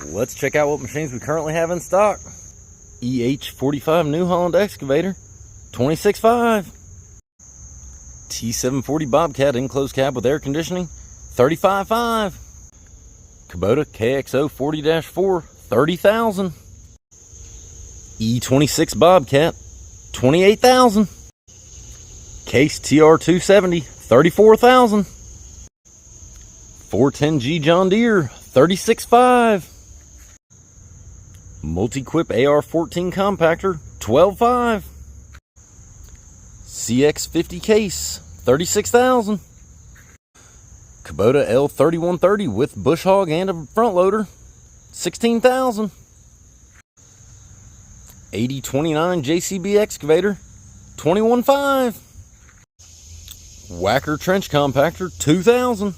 Let's check out what machines we currently have in stock. EH45 New Holland excavator, $26,500. T740 Bobcat enclosed cab with air conditioning, $35,500. Kubota KXO 40-4, $30,000. E26 Bobcat, $28,000. Case TR270, $34,000. 410G John Deere, $36,500. Multi-Quip AR14 compactor, $12,500. CX50 case, $36,000. Kubota L3130 with bush hog and a front loader, $16,000. 8029 JCB excavator, $21,500. Whacker trench compactor, $2,000.